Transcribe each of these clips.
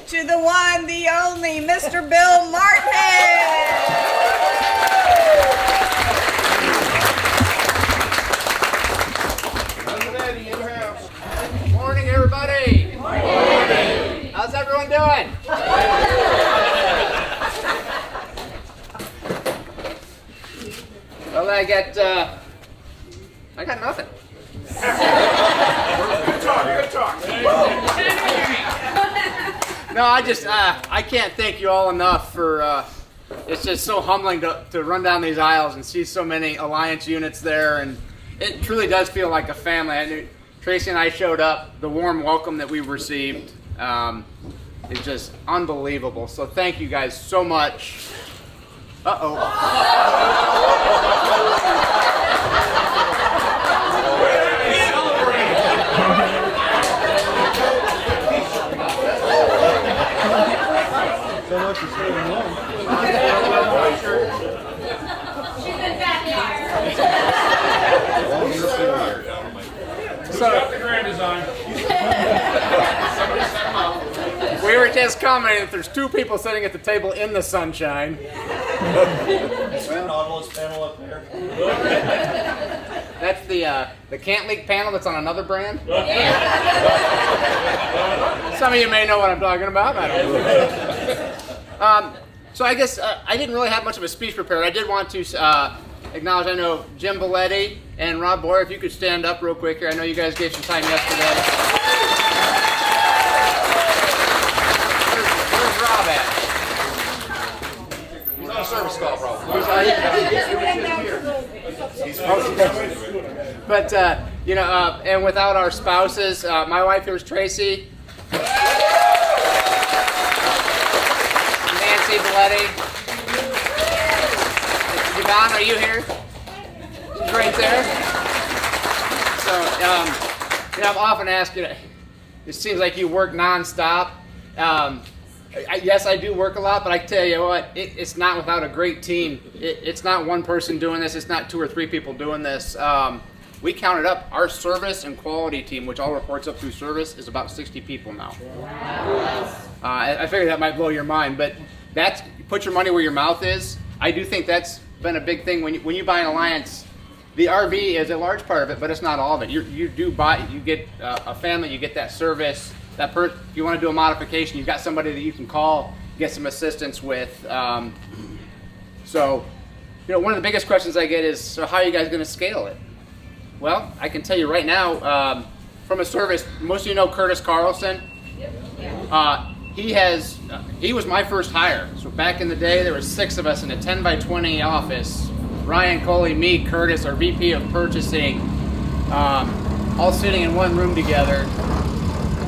to the one, the only, Mr. Bill Martin. Morning, everybody. Morning. How's everyone doing? Well, I got nothing. Good talk. No, I can't thank you all enough for, it's just so humbling to run down these aisles and see so many Alliance units there, and it truly does feel like a family. I knew Tracy and I showed up, the warm welcome that we received is just unbelievable. So thank you guys so much. Uh-oh. So much for staying alone. She's been back So, the grand design. we were just commenting that there's two people sitting at the table in the sunshine. Nautilus panel up there. That's the Can't Leak panel that's on another brand. Some of you may know what I'm talking about. I don't know. So I guess I didn't really have much of a speech prepared. I did want to acknowledge, I know Jim Belletti and Rob Boyer, if you could stand up real quick here. I know you guys gave some time yesterday. Where's Rob at? He's on a service call, probably. But, you know, and without our spouses, my wife here is Tracy. Nancy Belletti. Yvonne, are you here? She's right there. So, you know, I'm often asked, you know, it seems like you work nonstop. Yes, I do work a lot, but I tell you what, it's not without a great team. It's not one person doing this. It's not two or three people doing this. We counted up, our service and quality team, which all reports up through service, is about 60 people now. I figured that might blow your mind, but that's, put your money where your mouth is. I do think that's been a big thing. When you buy an Alliance, the RV is a large part of it, but it's not all of it. You do buy, you get a family, you get that service. If you want to do a modification, you've got somebody that you can call, get some assistance with. So, you know, one of the biggest questions I get is, so how are you guys going to scale it? Well, I can tell you right now, from a service, most of you know Curtis Carlson. He was my first hire. So back in the day, there were 6 of us in a 10 by 20 office. Ryan Coley, me, Curtis, our VP of purchasing, all sitting in one room together.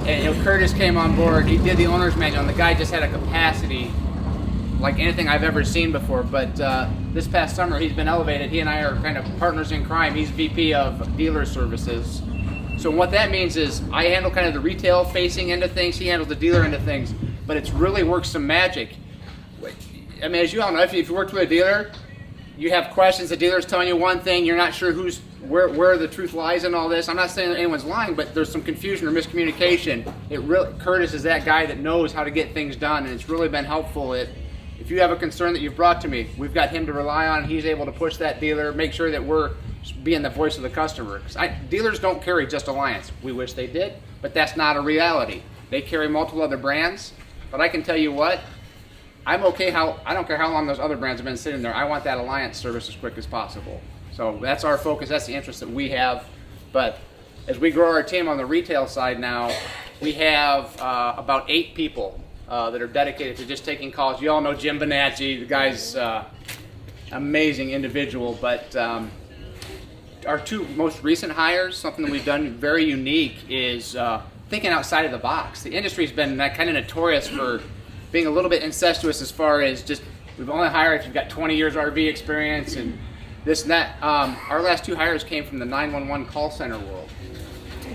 And you know, Curtis came on board. He did the owner's manual, and the guy just had a capacity like anything I've ever seen before. But this past summer, he's been elevated. He and I are kind of partners in crime. He's VP of dealer services. So what that means is I handle kind of the retail facing end of things. He handles the dealer end of things. But it's really worked some magic. I mean, as you all know, if you worked with a dealer, you have questions. The dealer's telling you one thing. You're not sure where the truth lies in all this. I'm not saying that anyone's lying, but there's some confusion or miscommunication. Curtis is that guy that knows how to get things done, and it's really been helpful. If you have a concern that you've brought to me, we've got him to rely on. He's able to push that dealer, make sure that we're being the voice of the customer. Dealers don't carry just Alliance. We wish they did, but that's not a reality. They carry multiple other brands, but I can tell you what, I don't care how long those other brands have been sitting there. I want that Alliance service as quick as possible. So that's our focus. That's the interest that we have. But as we grow our team on the retail side now, we have about 8 people that are dedicated to just taking calls. You all know Jim Bonacci. The guy's amazing individual. But our 2 most recent hires, something that we've done very unique, is thinking outside of the box. The industry's been kind of notorious for being a little bit incestuous as far as just, we've only hired if you've got 20 years RV experience and this and that. Our last 2 hires came from the 911 call center world.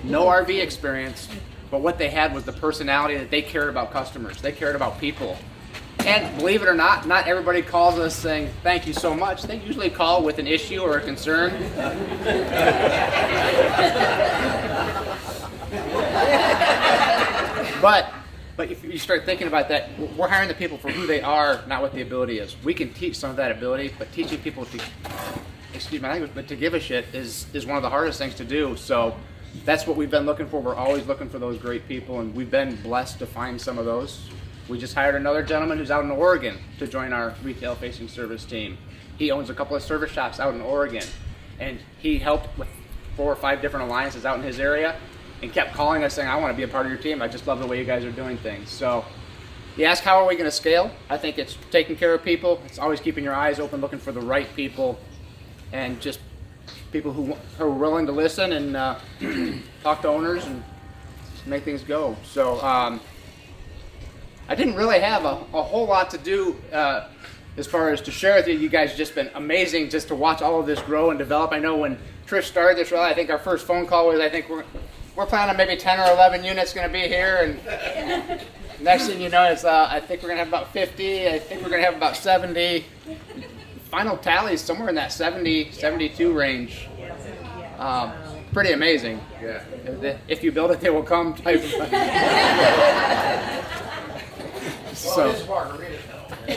No RV experience, but what they had was the personality that they cared about customers. They cared about people. And believe it or not everybody calls us saying, thank you so much. They usually call with an issue or a concern. But But if you start thinking about that, we're hiring the people for who they are, not what the ability is. We can teach some of that ability, but teaching people to, excuse my language, but to give a shit is one of the hardest things to do. So that's what we've been looking for. We're always looking for those great people, and we've been blessed to find some of those. We just hired another gentleman who's out in Oregon to join our retail-facing service team. He owns a couple of service shops out in Oregon, and he helped with 4 or 5 different alliances out in his area, and kept calling us saying, I want to be a part of your team. I just love the way you guys are doing things. So you ask, how are we going to scale? I think it's taking care of people. It's always keeping your eyes open, looking for the right people, and just people who are willing to listen and talk to owners and make things go. So I didn't really have a whole lot to do as far as to share with you. You guys have just been amazing just to watch all of this grow and develop. I know when Trish started this rally, I think our first phone call was, I think we're planning on maybe 10 or 11 units going to be here, and next thing you know, it's I think we're going to have about 50. I think we're going to have about 70. Final tally is somewhere in that 70, 72 range. Pretty amazing. Yeah. If you build it, they will come. Type of thing. So. It's Margaritaville. She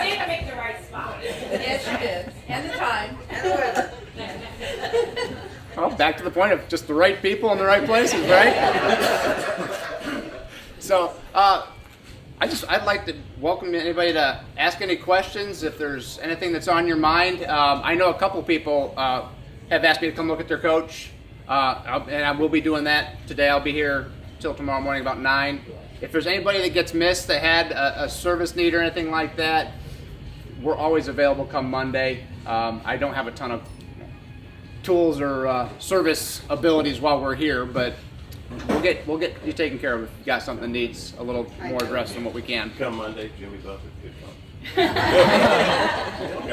did pick the right spot. Yes, you did. And the time. And the weather. Well, back to the point of just the right people in the right places, right? So, I'd like to welcome anybody to ask any questions if there's anything that's on your mind. I know a couple people have asked me to come look at their coach, and I will be doing that today. I'll be here till tomorrow morning about 9. If there's anybody that gets missed that had a service need or anything like that, we're always available come Monday. I don't have a ton of tools or service abilities while we're here, but we'll get you taken care of if you got something that needs a little more address than what we can. Come Monday, Jimmy Buffett, good fun.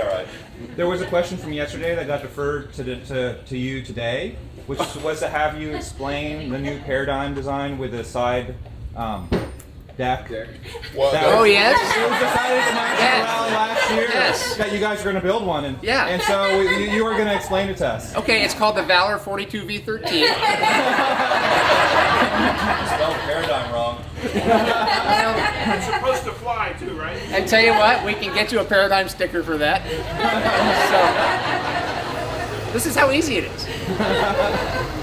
All right. There was a question from yesterday that got deferred to you today, which was to have you explain the new paradigm design with a side deck. Oh, yes? It was decided at the national rally last year that you guys were going to build one, and so you were going to explain it to us. Okay, it's called the Valor 42V13. Spelled paradigm wrong. It's supposed to fly too, right? And tell you what, we can get you a paradigm sticker for that. So, this is how easy it is.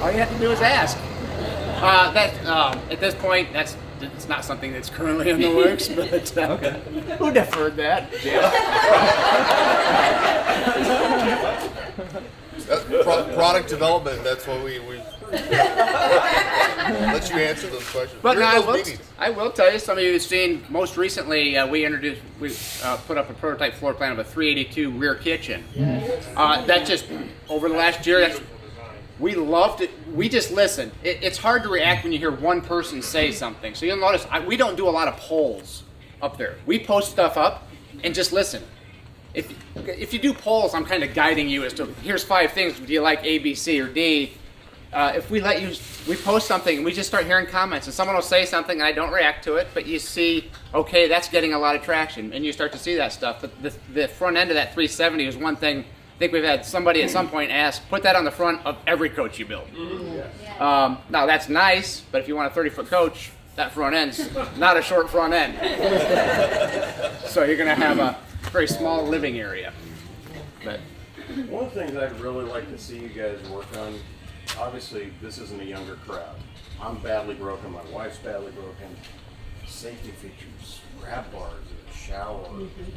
All you have to do is ask. At this point, it's not something that's currently in the works, but Okay. Who deferred that? Product development, that's what we let you answer those questions. But Where no, are those meetings? I will tell you, some of you have seen, most recently we put up a prototype floor plan of a 382 rear kitchen. That just, over the last year, we loved it. We just listened. It's hard to react when you hear one person say something. So you'll notice we don't do a lot of polls up there. We post stuff up and just listen. If you do polls, I'm kind of guiding you as to, here's 5 things. Do you like A, B, C, or D? If we post something and we just start hearing comments, and someone will say something and I don't react to it, but you see, okay, that's getting a lot of traction, and you start to see that stuff. But the front end of that 370 is one thing. I think we've had somebody at some point ask, put that on the front of every coach you build. Now that's nice, but if you want a 30-foot coach, that front end's not a short front end. So you're going to have a very small living area. But One of the things I'd really like to see you guys work on, obviously this isn't a younger crowd. I'm badly broken, my wife's badly broken. Safety features, grab bars in the shower.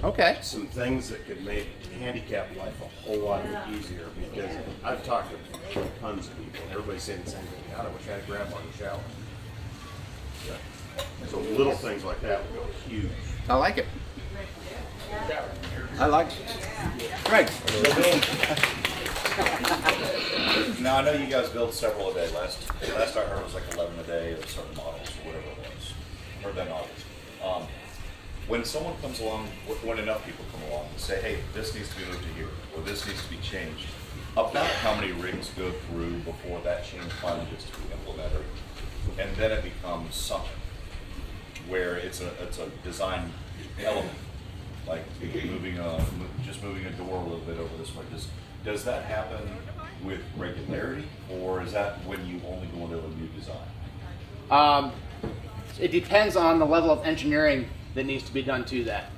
okay. Some things that could make handicap life a whole lot easier, because I've talked to tons of people, and everybody's saying the same thing. God, I wish I had a grab bar in the shower. So little things like that would go huge. I like it. I like it. Greg. Now I know you guys build several a day. Last I heard it was like 11 a day of certain models or whatever it was. Heard that August. When someone comes along, when enough people come along and say, hey, this needs to be moved to here, or this needs to be changed, about how many rigs go through before that change finally gets to be implemented? And then it becomes something where it's a design element, like moving a door a little bit over this way. Does that happen with regularity, or is that when you only go into a new design? It depends on the level of engineering that needs to be done to that.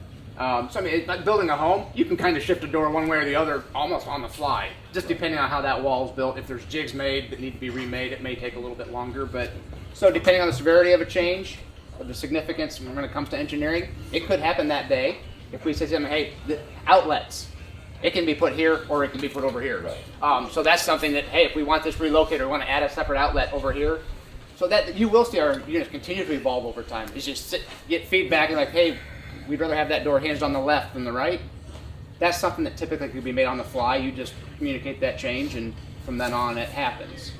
So I mean, like building a home, you can kind of shift a door one way or the other almost on the fly, just depending on how that wall is built. If there's jigs made that need to be remade, it may take a little bit longer. But so depending on the severity of a change, or the significance when it comes to engineering, it could happen that day. If we say to them, hey, the outlets, it can be put here or it can be put over here. Right. So that's something that, hey, if we want this relocated or want to add a separate outlet over here, so that you will see our units continue to evolve over time. It's just get feedback and like, hey, we'd rather have that door hinged on the left than the right. That's something that typically could be made on the fly. You just communicate that change, and from then on, it happens.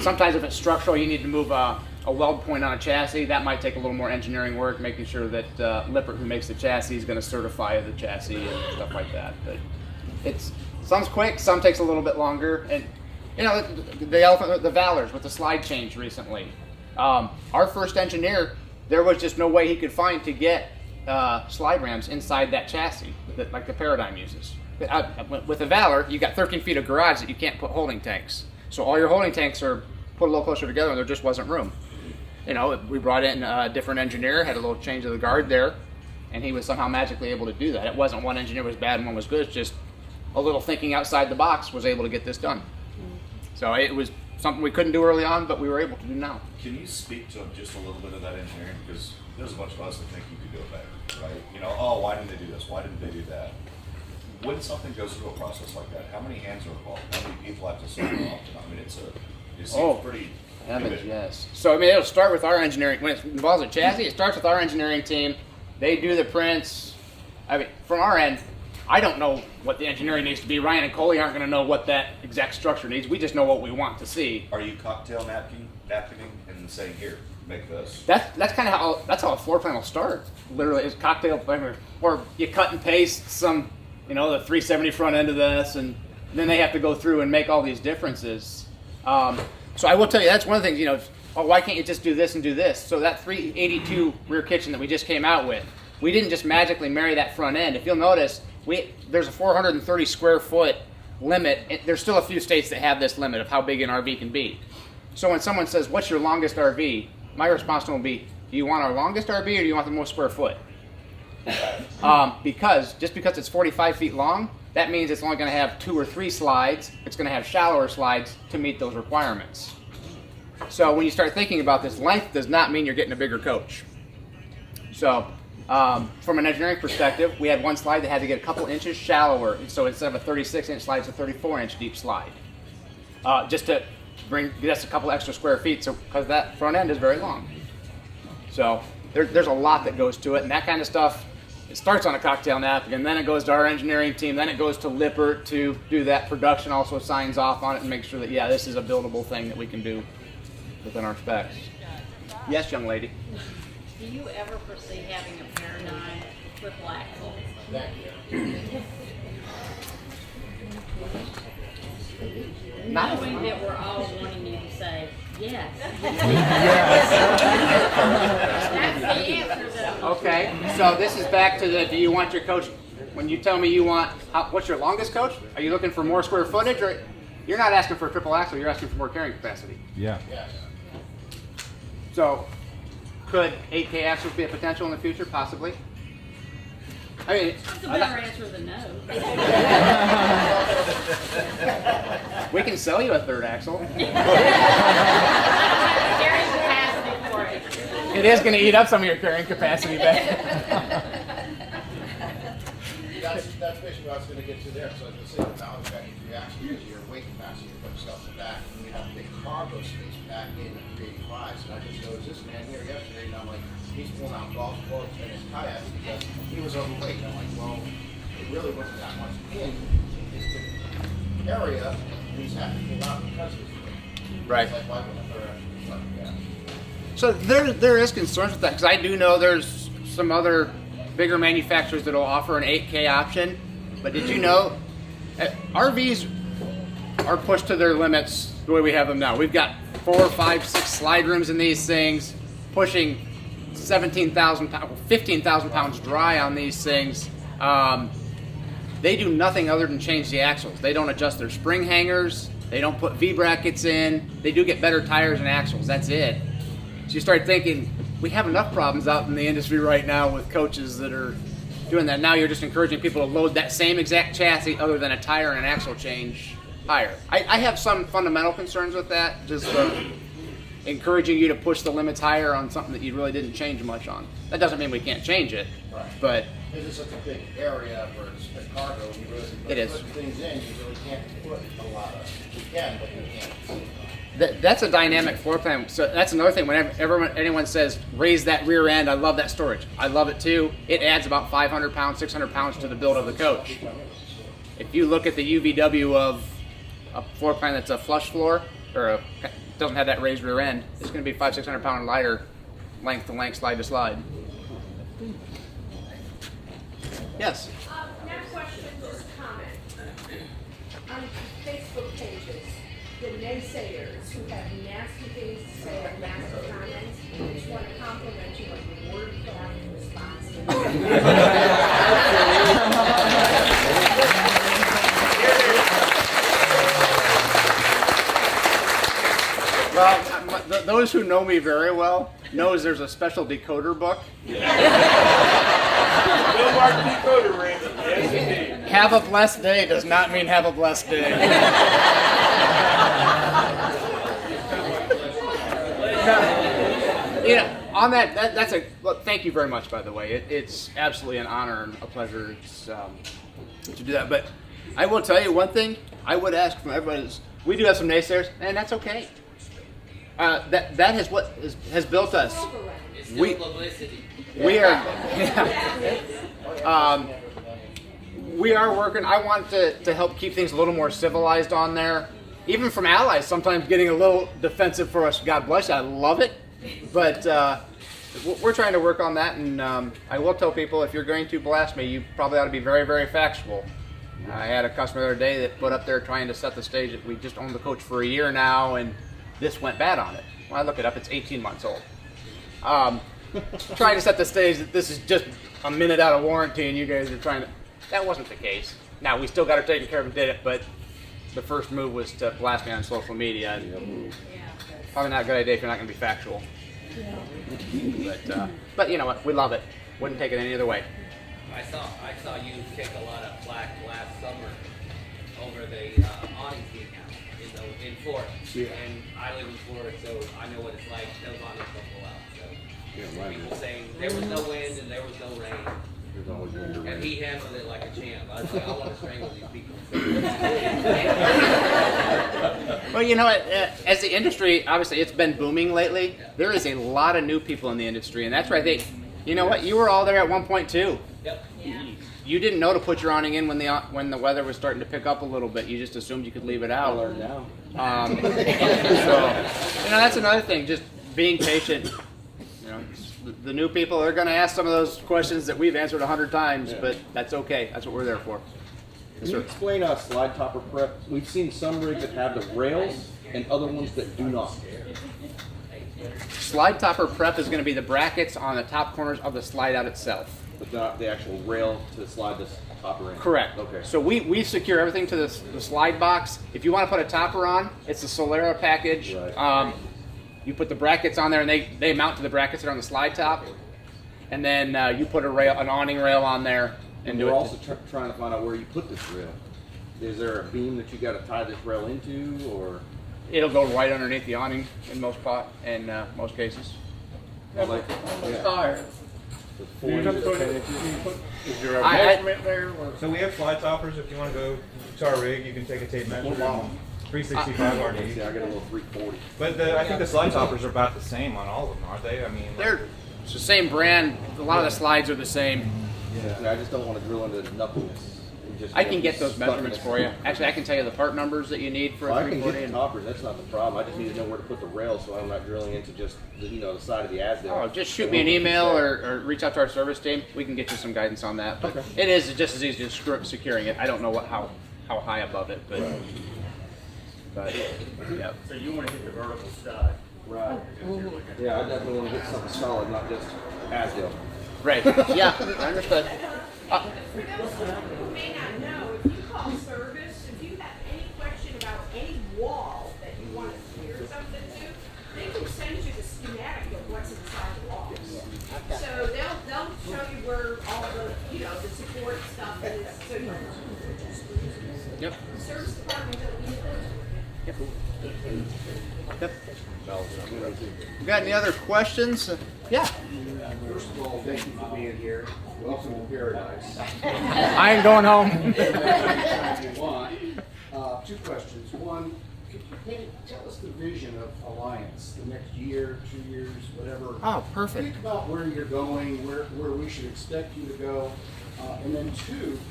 Sometimes if it's structural, you need to move a weld point on a chassis. That might take a little more engineering work, making sure that Lippert, who makes the chassis, is going to certify the chassis and stuff like that. But some's quick, some takes a little bit longer. And the Valors with the slide change recently. Our first engineer, there was just no way he could find to get slide rams inside that chassis that like the Paradigm uses. With the Valor, you got 13 feet of garage that you can't put holding tanks. So all your holding tanks are put a little closer together, and there just wasn't room. We brought in a different engineer, had a little change of the guard there, and he was somehow magically able to do that. It wasn't one engineer was bad and one was good. It's just a little thinking outside the box was able to get this done. So it was something we couldn't do early on, but we were able to do now. Can you speak to just a little bit of that engineering? Because there's a bunch of us that think you could do it better, right? Oh, why didn't they do this? Why didn't they do that? When something goes through a process like that, how many hands are involved? How many people have to sign off? I mean, it seems pretty. Yes. So it'll start with our engineering. When it involves a chassis, it starts with our engineering team. They do the prints. From our end, I don't know what the engineering needs to be. Ryan and Coley aren't going to know what that exact structure needs. We just know what we want to see. Are you cocktail napkining and saying, here, make this? That's kind of how a floor plan will start. Literally, is cocktail, or you cut and paste some, the 370 front end of this, and then they have to go through and make all these differences. So I will tell you, that's one of the things, why can't you just do this and do this? So that 382 rear kitchen that we just came out with, we didn't just magically marry that front end. If you'll notice, there's a 430 square foot limit. There's still a few states that have this limit of how big an RV can be. So when someone says, what's your longest RV? My response to them will be, do you want our longest RV or do you want the most square foot? Because it's 45 feet long, that means it's only going to have 2 or 3 slides. It's going to have shallower slides to meet those requirements. So when you start thinking about this, length does not mean you're getting a bigger coach. So from an engineering perspective, we had one slide that had to get a couple inches shallower. So instead of a 36-inch slide, it's a 34-inch deep slide. Just to get us a couple extra square feet, because that front end is very long. So there's a lot that goes to it, and that kind of stuff, it starts on a cocktail napkin, and then it goes to our engineering team, then it goes to Lippert to do that. Production also signs off on it and makes sure that, this is a buildable thing that we can do within our specs. Yes, young lady. Do you ever foresee having a Paradigm triple axle? Knowing that we're all wanting you to say yes. That's the answer that Okay, so this is back to do you want your coach, when you tell me you want, what's your longest coach? Are you looking for more square footage, or you're not asking for a triple axle, you're asking for more carrying capacity? Yeah. So could 8K axles be a potential in the future? Possibly. That's a better answer than no. We can sell you a third axle. Carrying capacity for it. It is going to eat up some of your carrying capacity back. That's basically what I was going to get to there. So I was going to say the valve back in 3 axles gives you your weight capacity to put stuff in the back, and we have a big cargo space back in the 385s. And I just noticed this man here yesterday, and I'm like, he's pulling out golf clubs and his kayaks because he was overweight. And I'm like, well, it really wasn't that much in his area, and he's having to pull out because of his weight. Right. It's like, why wouldn't a third axle be like that? So there is concerns with that, because I do know there's some other bigger manufacturers that will offer an 8K option. But did you know RVs are pushed to their limits the way we have them now? We've got 4, 5, 6 slide rooms in these things, pushing 17,000 pounds, 15,000 pounds dry on these things. They do nothing other than change the axles. They don't adjust their spring hangers. They don't put V brackets in. They do get better tires and axles. That's it. So you start thinking, we have enough problems out in the industry right now with coaches that are doing that. Now you're just encouraging people to load that same exact chassis other than a tire and an axle change higher. I have some fundamental concerns with that, just encouraging you to push the limits higher on something that you really didn't change much on. That doesn't mean we can't change it, but This is such a big area for a cargo, you really, It is. put things in, you really can't put a lot of, you can, but you can't. that's a dynamic floor plan. So that's another thing. Whenever anyone says raise that rear end, I love that storage. I love it too. It adds about 500 pounds, 600 pounds to the build of the coach. If you look at the UVW of a floor plan that's a flush floor or doesn't have that raised rear end, it's going to be 500-600 pound lighter, length to length, slide to slide. Yes. Not question, just comment. On Facebook pages, the naysayers who have nasty things to say or nasty comments, I just want to compliment you on your word craft response. Well, those who know me very well knows there's a special decoder book. Bill Mark decoder, Randy. Yes, indeed. Have a blessed day does not mean have a blessed day. On that's a look, thank you very much, by the way. It's absolutely an honor and a pleasure to do that. But I will tell you one thing I would ask from everybody is, we do have some naysayers, and that's okay. That is what has built us. We are we are working. I want to help keep things a little more civilized on there. Even from allies, sometimes getting a little defensive for us. God bless you. I love it, but we're trying to work on that. And I will tell people, if you're going to blast me, you probably ought to be very, very factual. I had a customer the other day that put up there trying to set the stage that we just owned the coach for a year now, and this went bad on it. Well, I look it up, it's 18 months old. Trying to set the stage that this is just a minute out of warranty and you guys are trying to... That wasn't the case. Now, we still got her taken care of and did it, but the first move was to blast me on social media. And probably not a good idea if you're not going to be factual. But you know what? We love it. Wouldn't take it any other way. I saw you kick a lot of flack last summer over the awning being out in Florida. Yeah. And I live in Florida, so I know what it's like. Those awnings don't go out. So people saying there was no wind and there was no rain. There's always wind or rain. And he handled it like a champ. I was like, I want to strangle these people. Well, you know, as the industry, obviously, it's been booming lately. There is a lot of new people in the industry, and that's where I think, you know what, you were all there at one point too. Yep. You didn't know to put your awning in when the weather was starting to pick up a little bit. You just assumed you could leave it out. I learned now. So, you know, that's another thing. Just being patient. You know, the new people are going to ask some of those questions that we've answered 100 times, but that's okay. That's what we're there for. Can you explain slide topper prep? We've seen some rigs that have the rails and other ones that do not. Slide topper prep is going to be the brackets on the top corners of the slide out itself. But not the actual rail to slide this topper in. Correct. Okay. So we secure everything to the slide box. If you want to put a topper on, it's the Solera package. Right. You put the brackets on there, and they mount to the brackets that are on the slide top. And then you put an awning rail on there and do it. We're also trying to find out where you put this rail. Is there a beam that you got to tie this rail into, or? It'll go right underneath the awning in most cases. Like, Tires. Is there a I- measurement there? Or? So we have slide toppers. If you want to go to our rig, you can take a tape measure. 365 RD. See, I got a little 340. But I think the slide toppers are about the same on all of them, aren't they? I mean, It's the same brand. A lot of the slides are the same. Yeah. I just don't want to drill into the knuckles. I can get those measurements for you. Actually, I can tell you the part numbers that you need for a I can 340. get the toppers. That's not the problem. I just need to know where to put the rail so I'm not drilling into just the side of the Asdale. Oh, just shoot me an email or reach out to our service team. We can get you some guidance on that. But it is just as easy as securing it. I don't know how high above it, but yeah. So you want to hit the vertical side. Right. Yeah, I definitely want to get something solid, not just Asdale. Right. Yeah, I understood. For those who may not know, if you call service, if you have any question about any Got any other questions? Yeah. First of all, thank you for being here. Welcome to paradise. I ain't going home. Anytime you want. Two questions. One, could you tell us the vision of Alliance, the next year, 2 years, whatever. Oh, perfect. Think about where you're going, where we should expect you to go. And then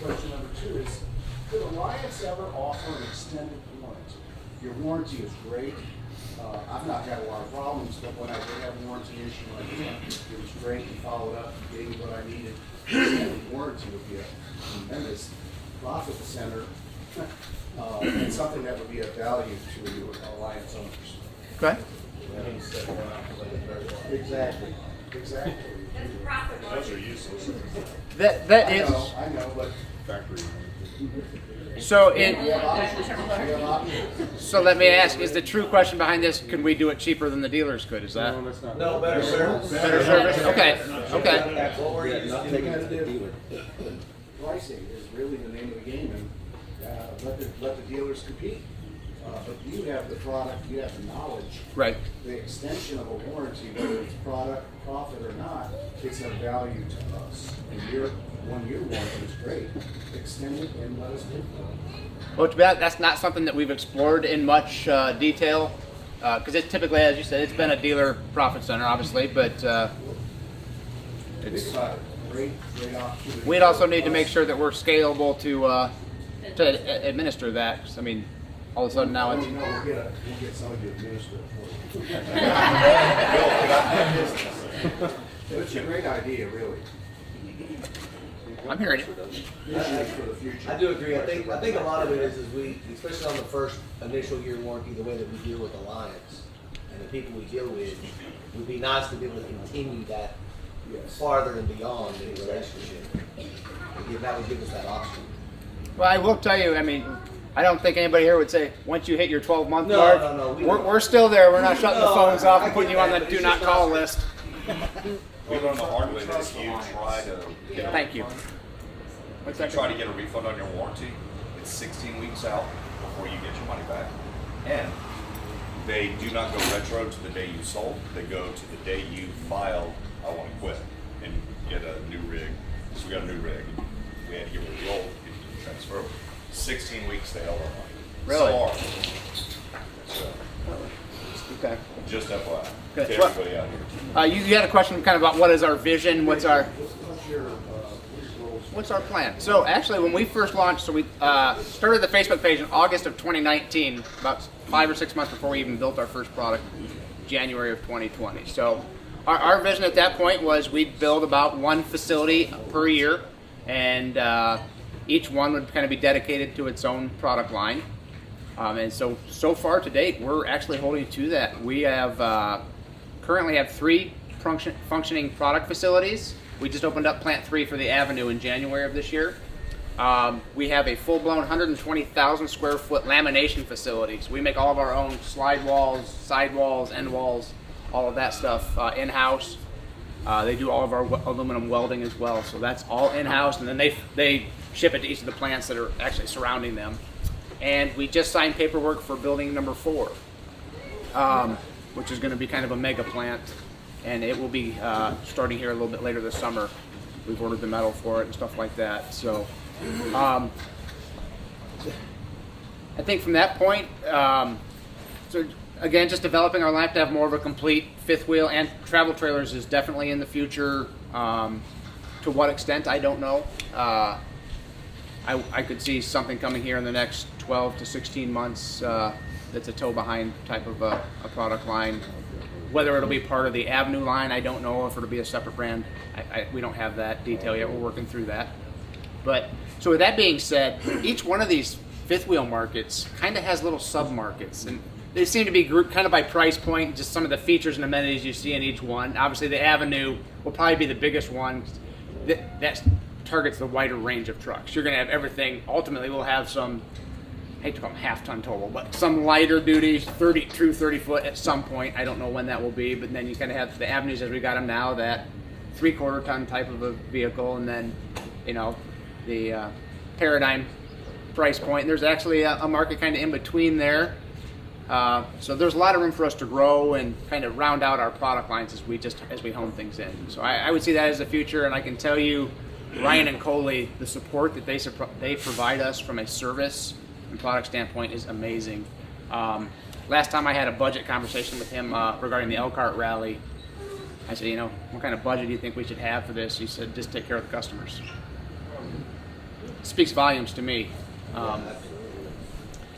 question number two is, could Alliance ever offer an extended warranty? Your warranty is great. I've not had a lot of problems, but when I did have a warranty issue like that, it was great. You followed up, you gave me what I needed. Extended warranty would be a tremendous profit center and something that would be of value to your Alliance owners. Okay. Exactly. Exactly. That's profit Those are useless. That is. I know, but Factory. So we have options. We have options. So let me ask: is the true question behind this? Can we do it cheaper than the dealers could? Is that No, better service. better service? Okay. Okay. That's what we're used to. Competitive pricing is really the name of the game, and let the dealers compete. But you have the product, you have the knowledge. Right. The extension of a warranty, whether it's product, profit or not, it's of value to us. And your 1 year warranty is great. Extend it and let us bid for it. Well, to be honest, that's not something that we've explored in much detail, because it's typically, as you said, it's been a dealer profit center, obviously, but Think about it. Great opportunity. we'd also need to make sure that we're scalable to administer that. 'Cause, I mean, all of a sudden now Well, it's you know, we'll get somebody to administer it for you. But it's a great idea, really. I'm hearing it. Vision for the future. I do agree. I think a lot of it is we, especially on the first initial year warranty, the way that we deal with Alliance and the people we deal with, would be nice to be able to continue that farther and beyond the relationship. That would give us that option. Well, I will tell you, I mean, I don't think anybody here would say, once you hit your 12-month No, mark, no, no, we're still there. We're not shutting the No, phones off and I putting get you on that, the but do it's not just call not- list. We learned the hard way that if you try to get Thank you. What's that? try to get a refund on your warranty, it's 16 weeks out before you get your money back. And they do not go retro to the day you sold. They go to the day you filed, I want to quit, and get a new rig. So we got a new rig. We had to get rid of the old, get the transfer. 16 weeks they held our money. Really? So hard. So, Okay. just FYI. Okay. To everybody out here. You had a question kind of about what is our vision, what's our What's our plan? So actually, when we first launched, so we started the Facebook page in August of 2019, about 5 or 6 months before we even built our first product, January of 2020. So our vision at that point was we'd build about one facility per year, and each one would kind of be dedicated to its own product line. And so far to date, we're actually holding to that. We have currently have 3 functioning product facilities. We just opened up Plant 3 for the Avenue in January of this year. We have a full-blown 120,000 square foot lamination facility. So we make all of our own slide walls, side walls, end walls, all of that stuff in-house. They do all of our aluminum welding as well. So that's all in-house, and then they ship it to each of the plants that are actually surrounding them. And we just signed paperwork for building number 4, which is going to be kind of a mega plant. And it will be starting here a little bit later this summer. We've ordered the metal for it and stuff like that. So I think from that point, so again, just developing our line to have more of a complete fifth wheel, and travel trailers is definitely in the future. To what extent, I don't know. I could see something coming here in the next 12 to 16 months that's a tow behind type of a product line. Whether it'll be part of the Avenue line, I don't know. If it'll be a separate brand, we don't have that detail yet. We're working through that. But so with that being said, each one of these fifth wheel markets kind of has little sub markets, and they seem to be grouped kind of by price point, just some of the features and amenities you see in each one. Obviously, the Avenue will probably be the biggest one. That targets the wider range of trucks. You're going to have everything. Ultimately, we'll have some, I hate to call them half-ton total, but some lighter duty, true 30-foot at some point. I don't know when that will be, but then you kind of have the Avenues as we got them now, that 3/4 ton type of a vehicle, and then, the Paradigm price point. And there's actually a market kind of in between there. So there's a lot of room for us to grow and kind of round out our product lines as we hone things in. So I would see that as the future, and I can tell you, Ryan and Coley, the support that they provide us from a service and product standpoint is amazing. Last time I had a budget conversation with him regarding the Elkhart rally, I said, what kind of budget do you think we should have for this? He said, just take care of the customers. It speaks volumes to me.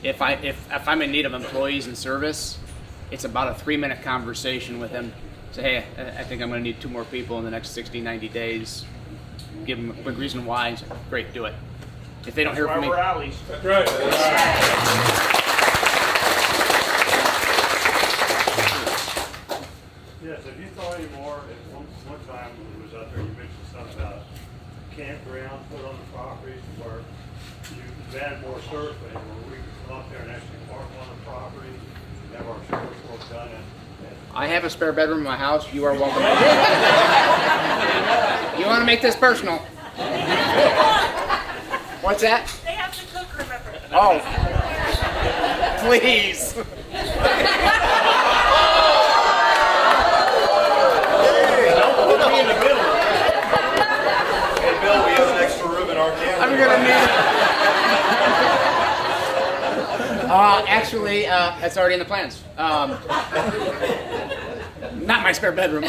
If I'm in need of employees and service, it's about a 3-minute conversation with him. Say, hey, I think I'm going to need 2 more people in the next 60, 90 days. Give him a quick reason why. He's like, great, do it. If they don't hear from me, rallies. That's right. Yes, have you thought any more? At one time when we was out there, you mentioned something about campgrounds put on the properties where you add more service lanes where we could come up there and actually park on the property and have our service work done. I have a spare bedroom in my house. You are welcome. You want to make this personal? What's that? They have to cook, remember. Oh, please. In the middle. Hey, Bill, we have an extra room in our camp. I'm gonna need it. Actually, that's already in the plans. Not my spare bedroom.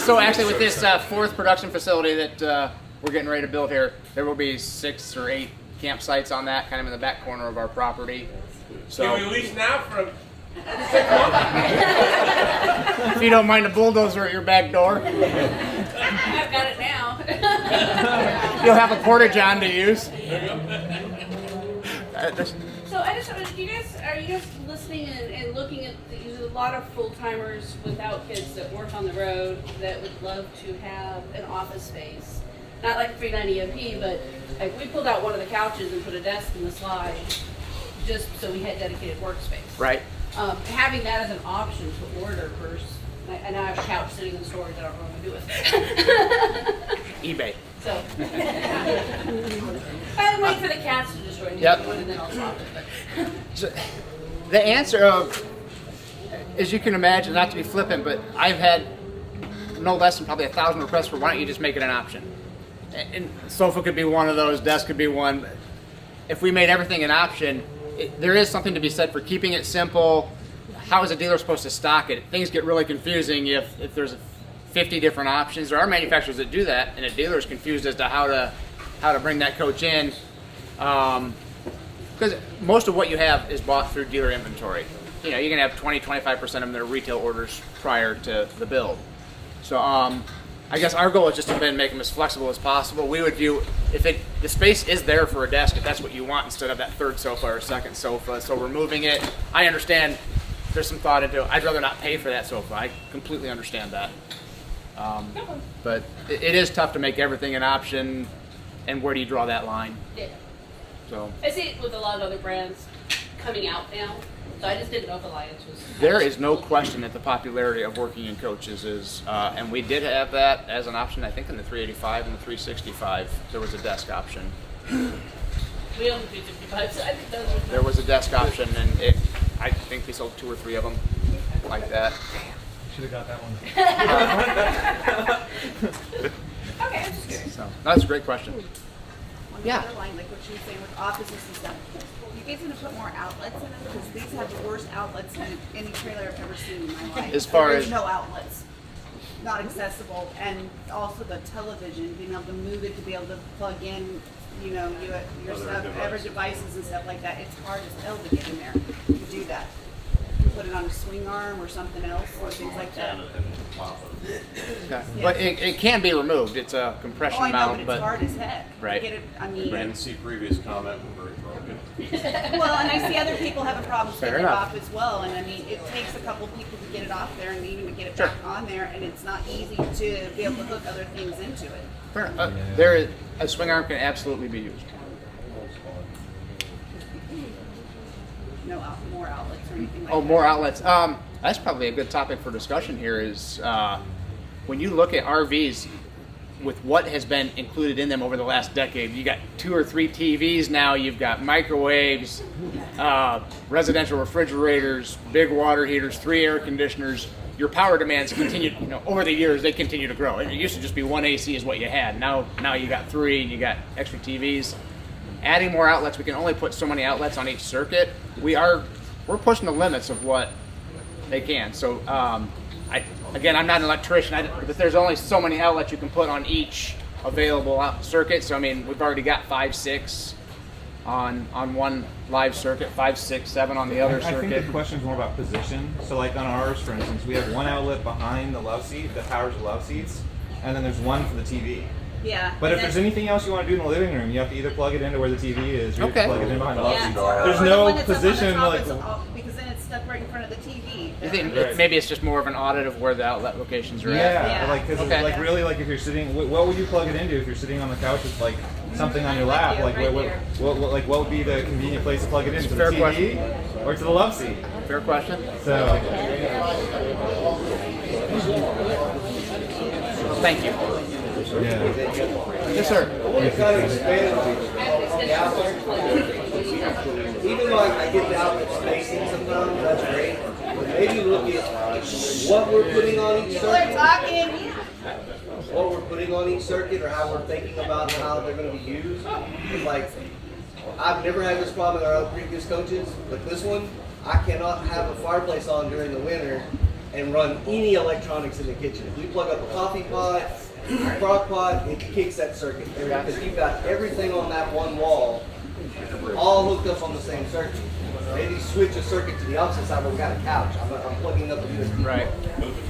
So actually, with this 4th production facility that we're getting ready to build here, there will be 6 or 8 campsites on that, kind of in the back corner of our property. So, Can we lease now from? if you don't mind a bulldozer at your back door, I've got it now. you'll have a porta-john to use. So I just are you guys listening and looking at there's a lot of full timers without kids that work on the road that would love to have an office space, not like 390 MP, but like we pulled out one of the couches and put a desk in the slide, just so we had dedicated workspace. Right. Having that as an option to order versus, I now have a couch sitting in storage I don't know what to do with it. eBay. So, I'm waiting for the cats to destroy the Yep. one and then I'll swap it. So, the answer of, as you can imagine, not to be flippant, but I've had no less than probably 1,000 requests for why don't you just make it an option. And sofa could be one of those, desk could be one. If we made everything an option, there is something to be said for keeping it simple. How is a dealer supposed to stock it? Things get really confusing if there's 50 different options. There are manufacturers that do that, and a dealer is confused as to how to bring that coach in. Because most of what you have is bought through dealer inventory. You know, you can have 20-25% of them that are retail orders prior to the build. So I guess our goal is just to make them as flexible as possible. We would view the space is there for a desk if that's what you want instead of that 3rd sofa or 2nd sofa. So removing it, I understand there's some thought into it. I'd rather not pay for that sofa. I completely understand that. But it is tough to make everything an option, and where do you draw that line? Yeah. So I see it with a lot of other brands coming out now. So I just didn't know if Alliance was. there is no question that the popularity of working in coaches is, and we did have that as an option. I think in the 385 and the 365, there was a desk option. We own the 365, so I think those are. There was a desk option, and I think we sold 2 or 3 of them like that. Should have got that one. Okay, I'm just curious. So that's a great question. On Yeah. the other line, like what she was saying with offices and stuff, you guys gonna put more outlets in them? Because these have the worst outlets in any trailer I've ever seen in my life. As far There's as- no outlets, not accessible, and also the television, being able to move it to be able to plug in, your Other stuff, devices. other devices and stuff like that. It's hard as hell to get in there to do that. You put it on a swing arm or something else, or things like that. Okay. But it can be removed. It's a compression Oh, I know, mount, but it's hard as heck. Right. To get it, I mean. And see previous comment, we're very broken. Well, and I see other people having problems Fair getting it enough. off as well, and I mean, it takes a couple people to get it off there and even to get it Sure. back on there, and it's not easy to be able to hook other things into it. Fair enough. There is, a swing arm can absolutely be used. No more outlets or anything like that. Oh, more outlets. That's probably a good topic for discussion here is when you look at RVs, with what has been included in them over the last decade. You got 2 or 3 TVs now. You've got microwaves, residential refrigerators, big water heaters, 3 air conditioners. Your power demands continue, over the years, they continue to grow. It used to just be 1 AC is what you had. Now you got 3 and you got extra TVs. Adding more outlets, we can only put so many outlets on each circuit. We're pushing the limits of what they can. So I'm not an electrician, but there's only so many outlets you can put on each available circuit. So I mean, we've already got 5, 6 on one live circuit, 5, 6, 7 on the other circuit. I think the question is more about position. So like on ours, for instance, we have one outlet behind the love seat that powers the love seats, and then there's one for the TV. Yeah. But if there's anything else you want to do in the living room, you have to either plug it into where the TV is, or you have to plug it in behind the love seat. There's or no the one that's up on the position top like. is off, because then it's stuck right in front of the TV. I think maybe it's just more of an audit of where the outlet locations are at. Yeah, like really, like if you're sitting, what would you plug it into if you're sitting on the couch with like something on your lap? Like what would be the convenient place to plug it in? To the Fair TV question. or to the love seat? Fair question. So. Thank you. Yeah. Yes, sir. Kind of expand the outlet. Even though I get the outlet spacing sometimes, that's great. But maybe look at what we're putting on each People are circuit. talking. What we're putting on each circuit, or how we're thinking about how they're going to be used. Like, I've never had this problem with our other previous coaches, but this one, I cannot have a fireplace on during the winter and run any electronics in the kitchen. If we plug up a coffee pot, a crock pot, it kicks that circuit. Because you've got everything on that one wall, all hooked up on the same circuit. Maybe switch a circuit to the opposite side where we got a couch. I'm plugging up a USB. Right.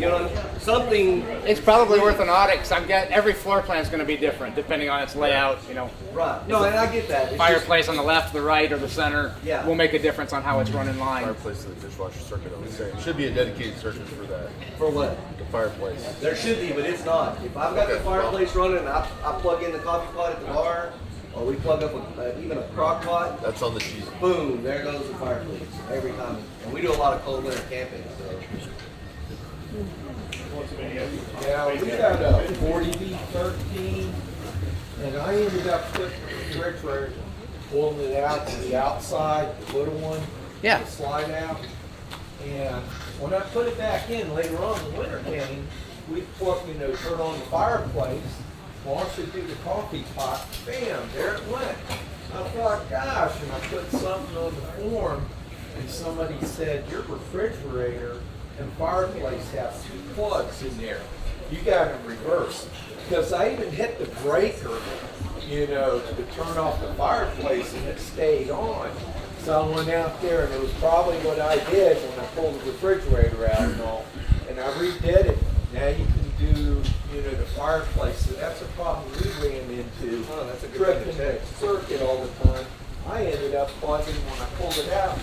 You know, something. It's probably worth an audit because every floor plan is going to be different depending on its layout. Right. No, and I get that. It's Fireplace on the left, the right, or the center will make a difference on how it's run in line. Fireplace to the dishwasher circuit, I would say. Should be a dedicated circuit for that. For what? The fireplace. There should be, but it's not. If I've got the fireplace running, I plug in the coffee pot at the bar, or we plug up even a crock pot. That's on the sheet. Boom, there goes the fireplace every time. And we do a lot of cold winter camping, so. Yeah, we got a 40B13, and I ended up putting the refrigerator, pulling it out to the outside, the little one, Yeah. the slide out. And when I put it back in later on, the winter came, we turn on the fireplace, Marcia do the coffee pot, bam, there it went. I thought, gosh, and I put something on the form, and somebody said, your refrigerator and fireplace have 2 plugs in there. You got to reverse. Because I even hit the breaker, to turn off the fireplace, and it stayed on. So I went out there, and it was probably what I did when I pulled the refrigerator out and all. And I redid it. Now you can do, the fireplace. So that's a problem we ran into. Oh, that's a good tripping thing to the circuit all the time. I ended up plugging, when I pulled it out,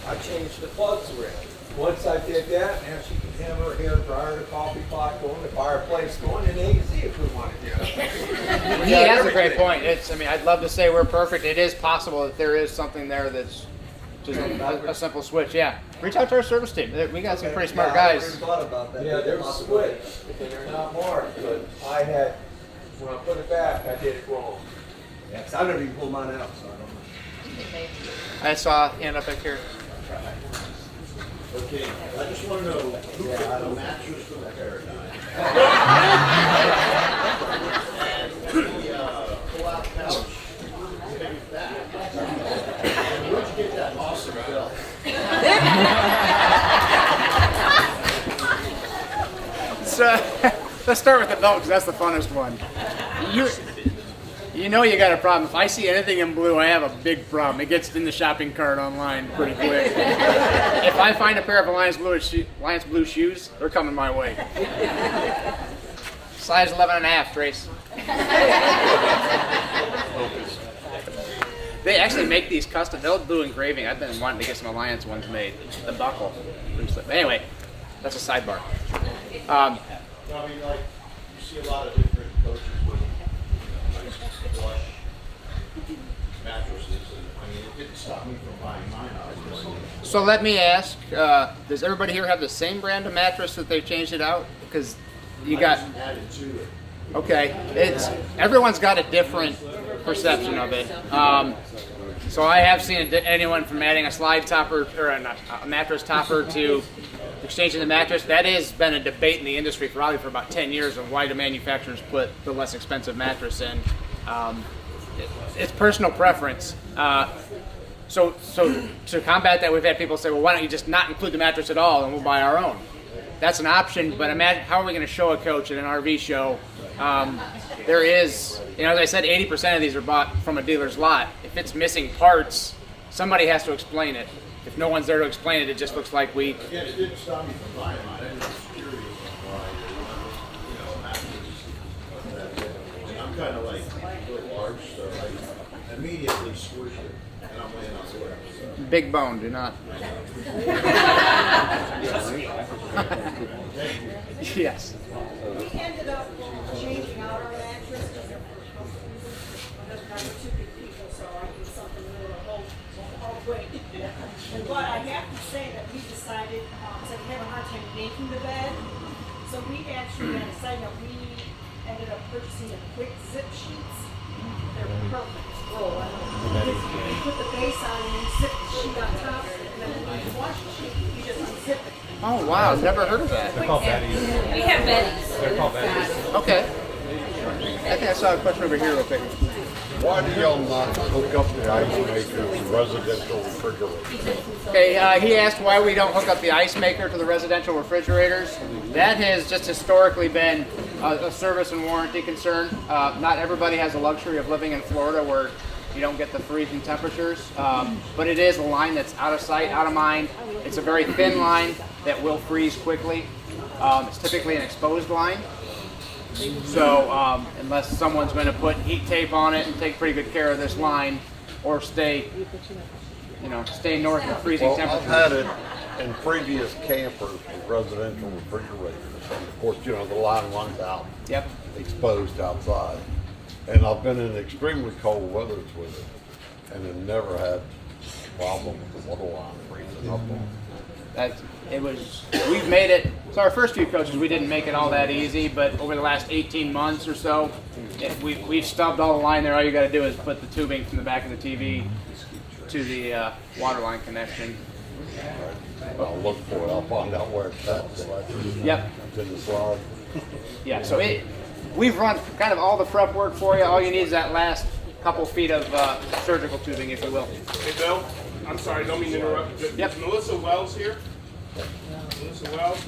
I changed the plugs around. Once I did that, now she can have her hair dryer, the coffee pot going, the fireplace going, and AZ if we want to do it. He has a great point. I'd love to say we're perfect. It is possible that there is something there that's just a simple switch. Yeah. Reach out to our service team. We got some pretty smart guys. I never thought about that. Yeah, there's a switch, and they're not marked, but when I put it back, I did it wrong. Yeah, 'cause I've never even pulled mine out, so I don't know. I saw a hand up back here. Okay, I just want to know who picked the mattress for the Paradigm? And the pull-out couch, maybe that. And where'd you get that awesome belt? So let's start with the belt because that's the funnest one. You got a problem. If I see anything in blue, I have a big problem. It gets in the shopping cart online pretty quick. If I find a pair of Alliance Blue shoes, they're coming my way. Size 11.5, Trace. They actually make these custom. They'll do engraving. I've been wanting to get some Alliance ones made. The buckle. Anyway, that's a sidebar. You see a lot of different coaches with flush mattresses, and it didn't stop me from buying mine, obviously. So let me ask, does everybody here have the same brand of mattress that they've changed it out? Because you got... I just added to it. Okay, everyone's got a different perception of it. So I have seen anyone from adding a slide topper or a mattress topper to exchanging the mattress. That has been a debate in the industry probably for about 10 years of why do manufacturers put the less expensive mattress in. It's personal preference. So to combat that, we've had people say, well, why don't you just not include the mattress at all and we'll buy our own? That's an option, but imagine how are we going to show a coach at an RV show? There is, as I said, 80% of these are bought from a dealer's lot. If it's missing parts, somebody has to explain it. If no one's there to explain it, it just looks like we. Yeah, it didn't stop me from buying mine. I was curious on why, I'm kind of like a little large, so I immediately squish it, and I'm laying on the floor. So. Big bone, do not. Yes. We ended up changing out our mattress because I'm two big people, so I need something new to hold weight. But I have to say that we decided, because we have a hard time making the bed, so we actually decided that we ended up purchasing the quick zip sheets. They're perfect. You put the base on and you zip the sheet on top, and then when you wash the sheet, you just unzip it. Oh wow, I've never heard of that. They're called Betties. We have Betties. They're called Betties. Okay. I think I saw a question over here real quick. Why do y'all not hook up the ice maker to residential refrigerators? Okay, he asked why we don't hook up the ice maker to the residential refrigerators. That has just historically been a service and warranty concern. Not everybody has the luxury of living in Florida where you don't get the freezing temperatures, but it is a line that's out of sight, out of mind. It's a very thin line that will freeze quickly. It's typically an exposed line. So unless someone's going to put heat tape on it and take pretty good care of this line, or stay north of freezing temperatures. I've had it in previous campers with residential refrigerators. And of course, the line runs out. Yep. Exposed outside. And I've been in extremely cold weathers with it, and have never had a problem with the water line freezing up on it. We've made it, so our first few coaches, we didn't make it all that easy, but over the last 18 months or so, we've stubbed all the line there. All you got to do is put the tubing from the back of the TV to the water line connection. I'll look for it. I'll find out where it's at. Yep. It's in the slide. Yeah, so we've run kind of all the prep work for you. All you need is that last couple feet of surgical tubing, if you will. Hey, Bill, I'm sorry, don't mean to interrupt. Is Melissa Wells here? Melissa Wells?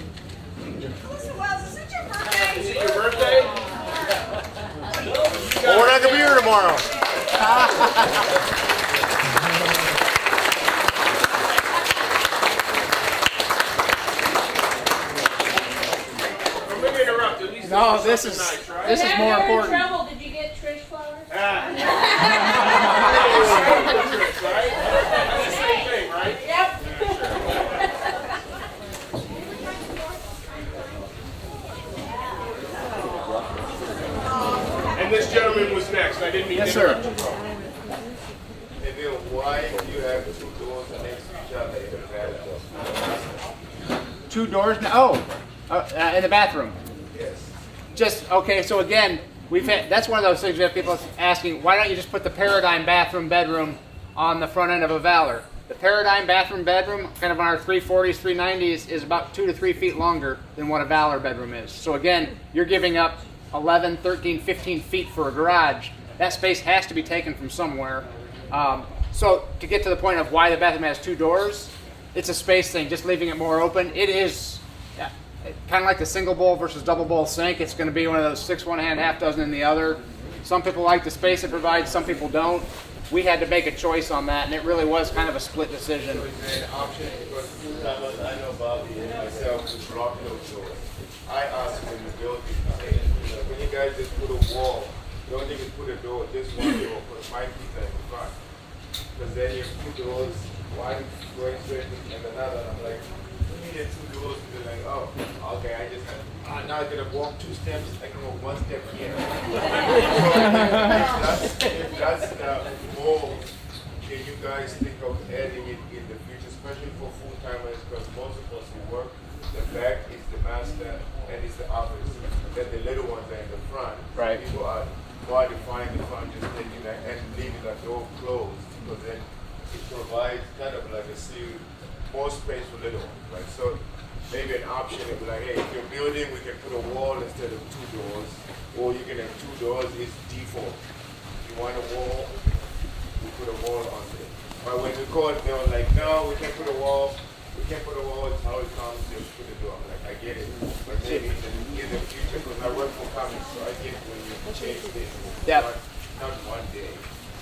Melissa Wells, is it your birthday? Is it your birthday? Well, we're not gonna be here tomorrow. I'm gonna interrupt. At least No, this is nice, right? this is more You're in important. trouble. Did you get Trish flowers? Right? That's the same thing, right? Yep. And this gentleman was next. I didn't mean Yes, to sir. interrupt you. And then why do you have two doors next to each other in the bathroom? 2 doors now. In the bathroom. Yes. Just okay. So again, that's one of those things we have people asking. Why don't you just put the Paradigm bathroom bedroom on the front end of a Valor? The Paradigm bathroom bedroom, kind of on our 340s, 390s, is about 2 to 3 feet longer than what a Valor bedroom is. So again, you're giving up 11, 13, 15 feet for a garage. That space has to be taken from somewhere. So to get to the point of why the bathroom has 2 doors, it's a space thing. Just leaving it more open. It is kind of like the single bowl versus double bowl sink. It's going to be one of those 6 one hand, half dozen in the other. Some people like the space it provides. Some people don't. We had to make a choice on that, and it really was kind of a split decision. An option because full-timers, I know Bobby and myself, we block those doors. I asked when you build it, hey, when you guys just put a wall, don't even put a door, just one door, put 5 feet at the front. Because then you have 2 doors, one going straight and another. I'm like, you needed 2 doors. They're like, oh, okay, I just now I gotta walk 2 steps, I can walk 1 step here. If that's the goal, can you guys think of adding it in the future, especially for full-timers, because most of us who work, the back is the master and it's the office. Then the little ones are in the front. Right. People are modifying the front, just taking that and leaving the door closed, because then it provides kind of like a more space for little ones, right? So maybe an option would be like, hey, if you're building, we can put a wall instead of 2 doors, or you can have 2 doors, it's default. If you want a wall, we put a wall on there. But when we called, they were like, no, we can't put a wall. We can't put a wall, it's how it comes, just put a door. I'm like, I get it. But maybe in the future, because I work for comics, so I get it when you change things. Yep. Not one day.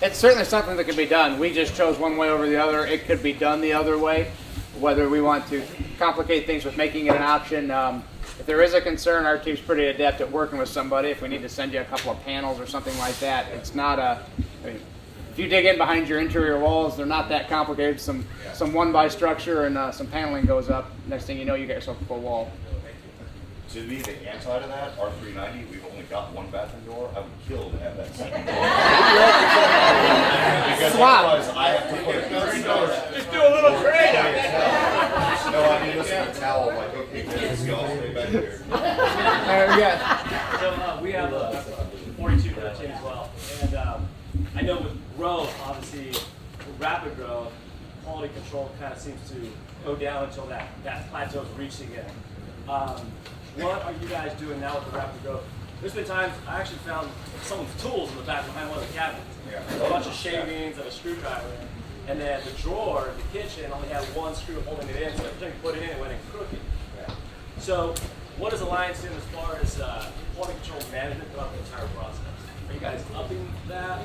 It's certainly something that can be done. We just chose one way over the other. It could be done the other way. Whether we want to complicate things with making it an option. If there is a concern, our team's pretty adept at working with somebody. If we need to send you a couple of panels or something like that, it's not a. I mean, if you dig in behind your interior walls, they're not that complicated. Some 1x structure and some paneling goes up. Next thing you know, you got yourself a full wall. To be the anti to that, our 390, we've only got 1 bathroom door. I would kill to have that second door. Because otherwise I have to put $3. Just do a little trade. No, I mean, listen to towel, like, okay, let's go all the way back here. So we have a 4213 as well. And I know with growth, obviously, with rapid growth, quality control kind of seems to go down until that plateau is reached again. What are you guys doing now with the rapid growth? There's been times I actually found someone's tools in the back behind one of the cabinets. A bunch of shavings and a screwdriver. And then the drawer in the kitchen only had 1 screw holding it in, so every time you put it in, it went in crooked. So what is Alliance doing as far as quality control management throughout the entire process? Are you guys upping that?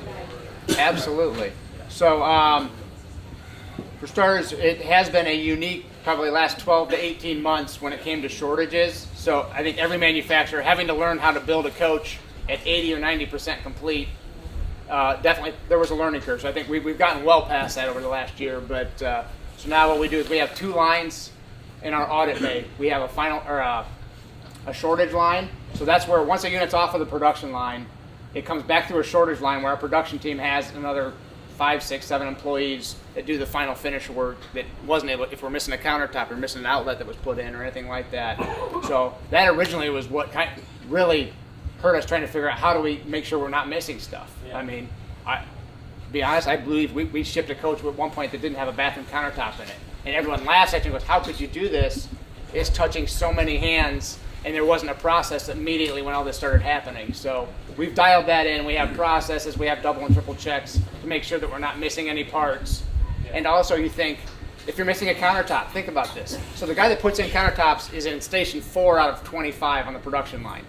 Absolutely. So for starters, it has been a unique, probably last 12 to 18 months when it came to shortages. So I think every manufacturer having to learn how to build a coach at 80 or 90% complete, definitely there was a learning curve. So I think we've gotten well past that over the last year. But so now what we do is we have 2 lines in our audit bay. We have a shortage line. So that's where once a unit's off of the production line, it comes back through a shortage line where our production team has another 5, 6, 7 employees that do the final finish work that wasn't able, if we're missing a countertop or missing an outlet that was put in or anything like that. So that originally was what kind of really hurt us, trying to figure out how do we make sure we're not missing stuff. Yeah. I mean, to be honest, I believe we shipped a coach at one point that didn't have a bathroom countertop in it. And everyone laughs at you and goes, how could you do this? It's touching so many hands, and there wasn't a process immediately when all this started happening. So we've dialed that in. We have processes. We have double and triple checks to make sure that we're not missing any parts. And also you think, if you're missing a countertop, think about this. So the guy that puts in countertops is in station 4 out of 25 on the production line.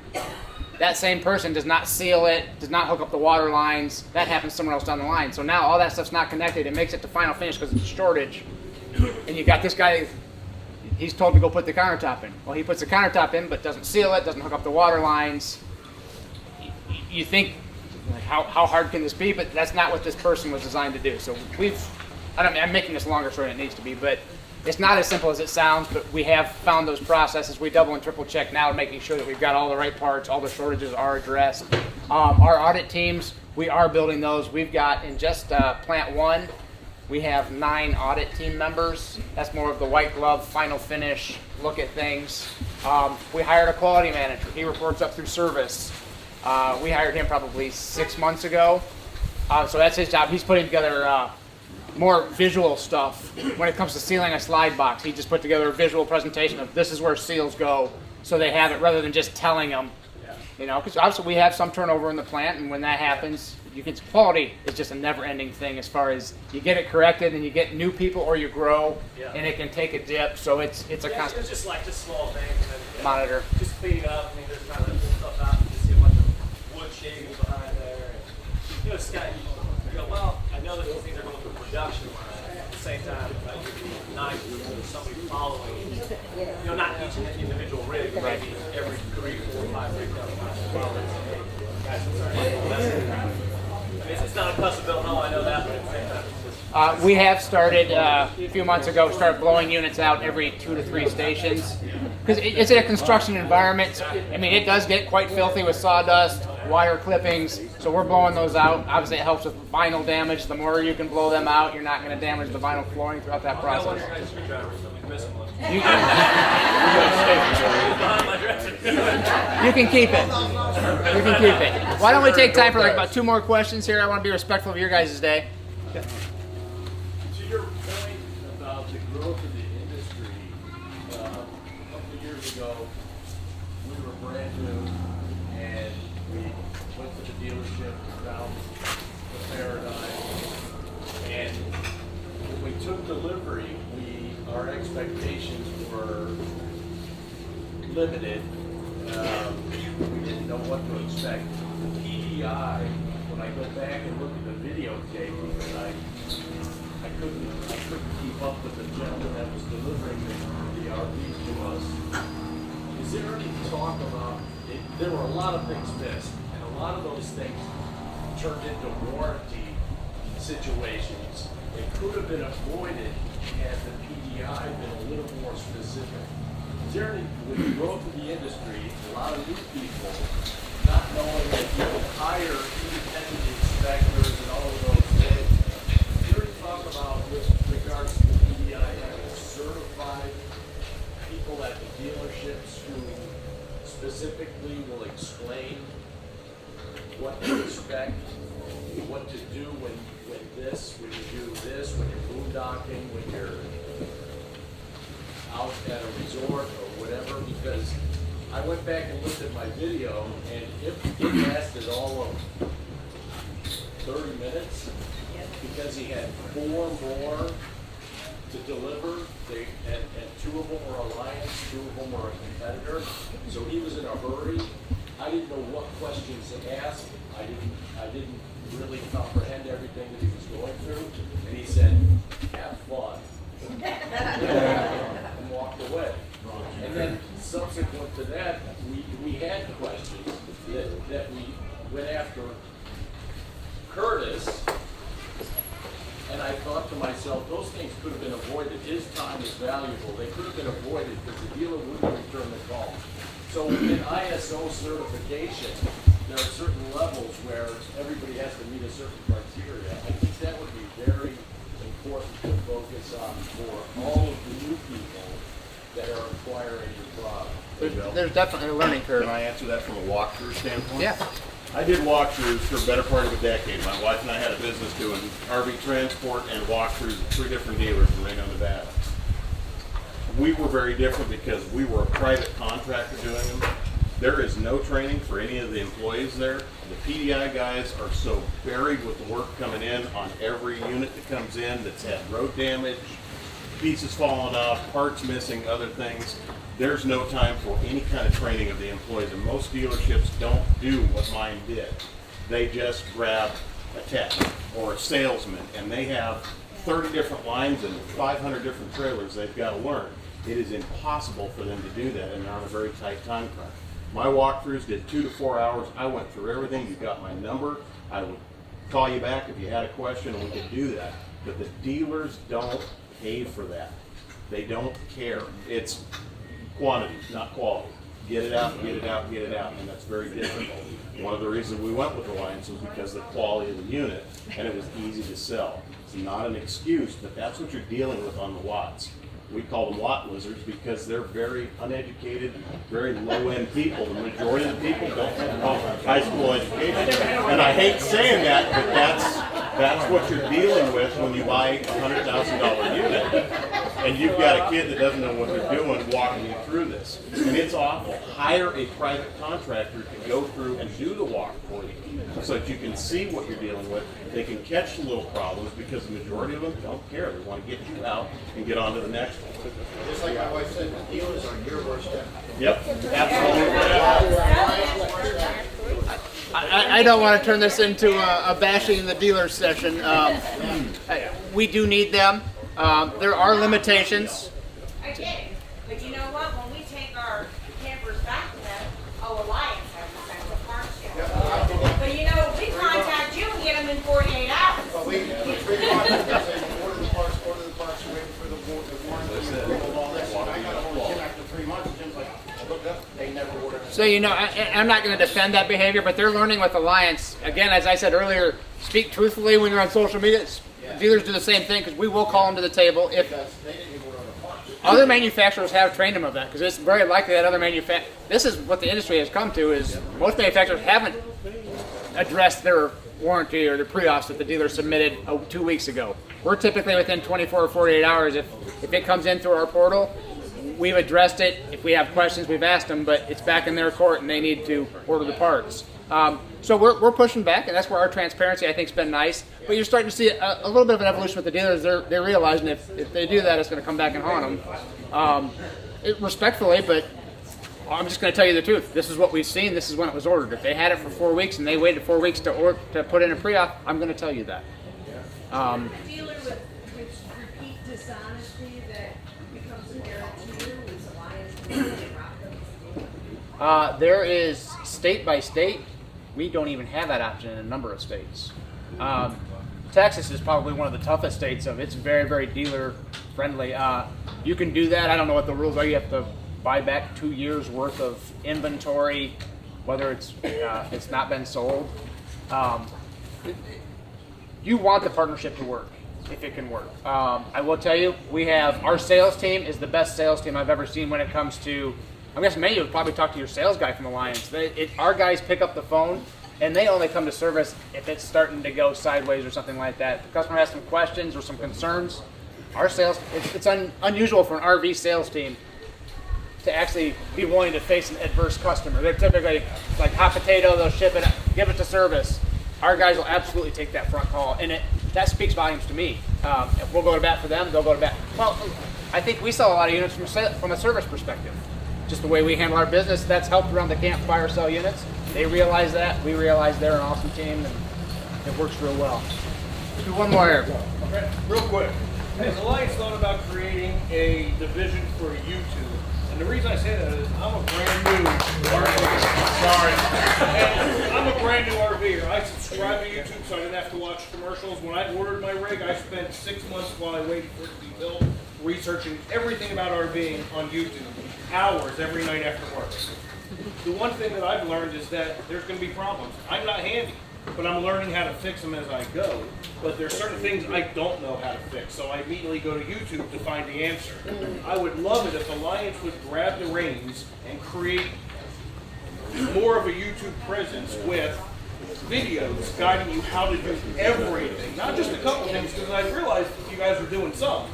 That same person does not seal it, does not hook up the water lines. That happens somewhere else down the line. So now all that stuff's not connected. It makes it to final finish because it's a shortage. And you got this guy, he's told to go put the countertop in. Well, he puts the countertop in but doesn't seal it, doesn't hook up the water lines. You think, how hard can this be? But that's not what this person was designed to do. So I'm making this longer story than it needs to be, but it's not as simple as it sounds, but we have found those processes. We double and triple check now, making sure that we've got all the right parts, all the shortages are addressed. Our audit teams, we are building those. We've got, in just plant 1, we have 9 audit team members. That's more of the white glove, final finish, look at things. We hired a quality manager. He reports up through service. We hired him probably 6 months ago. So that's his job. He's putting together more visual stuff. When it comes to sealing a slide box, he just put together a visual presentation of this is where seals go, so they have it rather than just telling them. You know, because obviously we have some turnover in the plant, and when that happens, quality is just a never-ending thing as far as you get it corrected and you get new people or you grow, and it can take a dip. So it's a constant. It's just small things. And then, monitor. Just cleaning up. I mean, there's kind of pull stuff out. You see a bunch of wood shavings behind there. And, Scott, you go, well, I know that these things are going through production line. At the same time, you're not somebody following, not each individual rig, but maybe every 3, 4, 5 rig down the line. It's not a custom built home, I know that, but at the same time. We have started a few months ago, started blowing units out every 2 to 3 stations. Because it's in a construction environment. I mean, it does get quite filthy with sawdust, wire clippings, so we're blowing those out. Obviously, it helps with vinyl damage. The more you can blow them out, you're not going to damage the vinyl flooring throughout that process. I got one screwdriver, so we missing one. You can keep it. You can keep it. Why don't we take time for like about 2 more questions here? I want to be respectful of your guys' day. To your point about the growth of the industry, a couple of years ago, we were brand new, and we went to the dealership, found the Paradigm, and when we took delivery, our expectations were limited. We didn't know what to expect. The PDI, when I go back and look at the videotape, because I couldn't keep up with the gentleman that was delivering the RV to us. Is there any talk about it? There were a lot of things missed, and a lot of those things turned into warranty situations. It could have been avoided had the PDI been a little more specific. Is there any, with the growth of the industry, a lot of new people not knowing that you can hire independent inspectors and all of those things, is there any talk about with regards to the PDI having certified people at the dealerships who specifically will explain what to expect, what to do when you do this, when you're boondocking, when you're out at a resort or whatever, because I went back and looked at my video and it lasted all of 30 minutes because he had 4 more to deliver, and 2 of them were Alliance, 2 of them were a competitor, so he was in a hurry. I didn't know what questions to ask. I didn't really comprehend everything that he was going through, and he said, "Have fun," and walked away. And then subsequent to that, we had questions that we went after Curtis, and I thought to myself, those things could have been avoided. His time is valuable. They could have been avoided because the dealer wouldn't return the call. So in ISO certification, there are certain levels where everybody has to meet a certain criteria. I think that would be very important to focus on for all of the new people that are acquiring your product. There's definitely a learning curve. Can I answer that from a walkthrough standpoint? Yeah. I did walkthroughs for a better part of a decade. My wife and I had a business doing RV transport and walkthroughs at 3 different dealers in Reno, Nevada. We were very different because we were a private contractor doing them. There is no training for any of the employees there. The PDI guys are so buried with the work coming in on every unit that comes in that's had road damage, pieces falling off, parts missing, other things. There's no time for any kind of training of the employees, and most dealerships don't do what mine did. They just grab a tech or a salesman, and they have 30 different lines and 500 different trailers they've got to learn. It is impossible for them to do that, and they're on a very tight time crunch. My walkthroughs did 2 to 4 hours. I went through everything. You got my number. I would call you back if you had a question, and we could do that. But the dealers don't pay for that. They don't care. It's quantity, not quality. Get it out, get it out, get it out, and that's very difficult. One of the reasons we went with Alliance was because of the quality of the unit, and it was easy to sell. It's not an excuse, but that's what you're dealing with on the lots. We call them lot lizards because they're very uneducated, very low-end people. The majority of the people don't have high school education. And I hate saying that, but that's what you're dealing with when you buy a $100,000 unit. And you've got a kid that doesn't know what they're doing walking you through this. And it's awful. Hire a private contractor to go through and do the walk for you so that you can see what you're dealing with. They can catch the little problems because the majority of them don't care. They want to get you out and get on to the next one. Just like my wife said, the dealers are your worst enemy. Yep, absolutely. I don't want to turn this into a bashing the dealer session. We do need them. There are limitations. I get it, but you know what? When we take our campers back to them, Alliance has to send the parts yet. But you know, we contact you and get them in 48 hours. Well, we contact them, say, order the parts, waiting for the warranty, and all this. And I got hold of Jim after 3 months, and Jim's like, I looked up, they never ordered. So, you know, I'm not going to defend that behavior, but they're learning with Alliance. Again, as I said earlier, speak truthfully when you're on social media. Dealers do the same thing because we will call them to the table if. Because they didn't even order the parts. other manufacturers have trained them of that, because it's very likely that other this is what the industry has come to, is most manufacturers haven't addressed their warranty or the pre-ops that the dealer submitted 2 weeks ago. We're typically within 24 or 48 hours. If it comes in through our portal, we've addressed it. If we have questions, we've asked them, but it's back in their court and they need to order the parts. So we're pushing back, and that's where our transparency, I think, has been nice. But you're starting to see a little bit of an evolution with the dealers. They're realizing if they do that, it's going to come back and haunt them. Respectfully, but I'm just going to tell you the truth. This is what we've seen. This is when it was ordered. If they had it for 4 weeks and they waited 4 weeks to put in a pre-op, I'm going to tell you that. A dealer with repeat dishonesty that becomes apparent to you is Alliance There is state by state. We don't even have that option in a number of states. Texas is probably one of the toughest states of it's very, very dealer friendly. You can do that. I don't know what the rules are. You have to buy back 2 years worth of inventory, whether it's not been sold. You want the partnership to work if it can work. I will tell you, we have our sales team is the best sales team I've ever seen when it comes to. I guess many of you would probably talk to your sales guy from Alliance. Our guys pick up the phone, and they only come to service if it's starting to go sideways or something like that. If the customer has some questions or some concerns, our sales, it's unusual for an RV sales team to actually be willing to face an adverse customer. They're typically like hot potato, they'll ship it, give it to service. Our guys will absolutely take that front call, and that speaks volumes to me. If we'll go to bat for them, they'll go to bat. Well, I think we sell a lot of units from a service perspective. Just the way we handle our business, that's helped around the campfire sell units. They realize that. We realize they're an awesome team, and it works real well. Let's do one more here. Okay, real quick. Has Alliance thought about creating a division for YouTube? And the reason I say that is I'm a brand new RVer. Sorry. And I'm a brand new RVer. I subscribe to YouTube so I didn't have to watch commercials. When I ordered my rig, I spent 6 months while I waited for it to be built, researching everything about RVing on YouTube. Hours every night after work. The one thing that I've learned is that there's going to be problems. I'm not handy, but I'm learning how to fix them as I go. But there's certain things I don't know how to fix, so I immediately go to YouTube to find the answer. I would love it if Alliance would grab the reins and create more of a YouTube presence with videos guiding you how to do everything. Not just a couple things, because I realized you guys are doing some.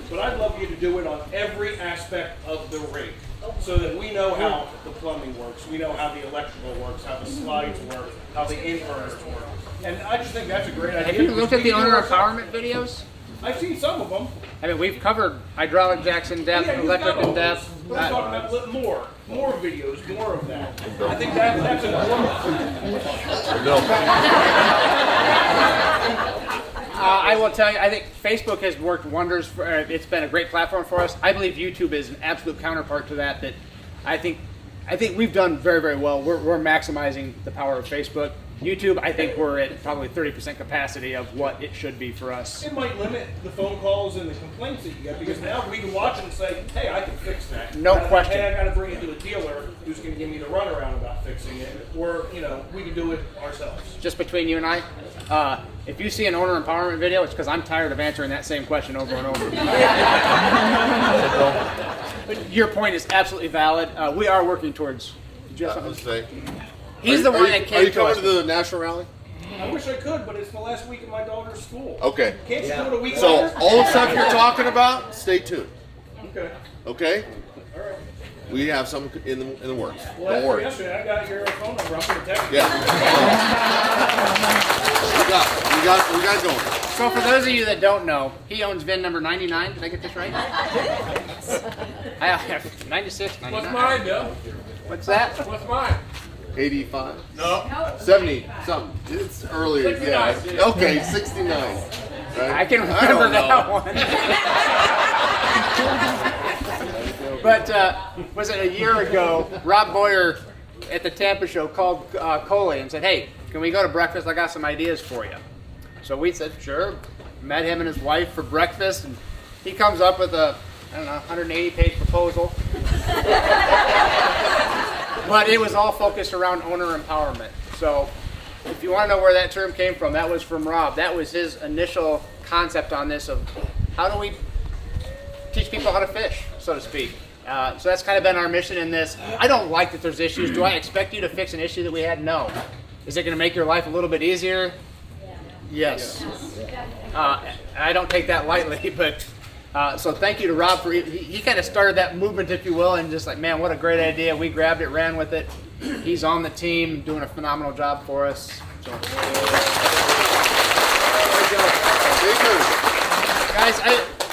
But I'd love you to do it on every aspect of the rig, so that we know how the plumbing works, we know how the electrical works, how the slides work, how the inverters work. And I just think that's a great idea. Have you looked at the owner empowerment videos? I've seen some of them. I mean, we've covered hydraulic jacks in depth, electric in depth. But I'm talking about more videos, more of that. I think that's I will tell you, I think Facebook has worked wonders. It's been a great platform for us. I believe YouTube is an absolute counterpart to that. That I think we've done very, very well. We're maximizing the power of Facebook. YouTube, I think we're at probably 30% capacity of what it should be for us. It might limit the phone calls and the complaints that you get, because now we can watch it and say, hey, I can fix that. No question. Hey, I got to bring it to a dealer who's going to give me the runaround about fixing it, or we can do it ourselves. Just between you and I, if you see an owner empowerment video, it's because I'm tired of answering that same question over and over. But your point is absolutely valid. We are working towards. Did you have something to say? He's the one that came to us. Are you coming to the national rally? I wish I could, but it's the last week of my daughter's school. Okay. Can't you do it a week So later? all the stuff you're talking about, stay tuned. Okay. Okay? All right. We have some in the works. Well, Don't after worry. yesterday, I got your phone number. I'm going to text you. Yeah. we got it going. So for those of you that don't know, he owns VIN number 99. Did I get this right? I have 96, 99. What's mine, Bill? What's that? What's mine? 85? No. 70 something. It's earlier. 69, Yeah. dude. Okay, 69. Right? I can don't remember know. that one. But was it a year ago, Rob Boyer at the Tampa show called Coley and said, hey, can we go to breakfast? I got some ideas for you. So we said, sure. Met him and his wife for breakfast, and he comes up with a, 180-page proposal. But it was all focused around owner empowerment. So if you want to know where that term came from, that was from Rob. That was his initial concept on this of how do we teach people how to fish. so to speak. So that's kind of been our mission in this. I don't like that there's issues. Do I expect you to fix an issue that we had? No. Is it going to make your life a little bit easier? Yes. I don't take that lightly, but so thank you to Rob for he kind of started that movement, if you will, and just like, man, what a great idea. We grabbed it, ran with it. He's on the team, doing a phenomenal job for us. So. Guys,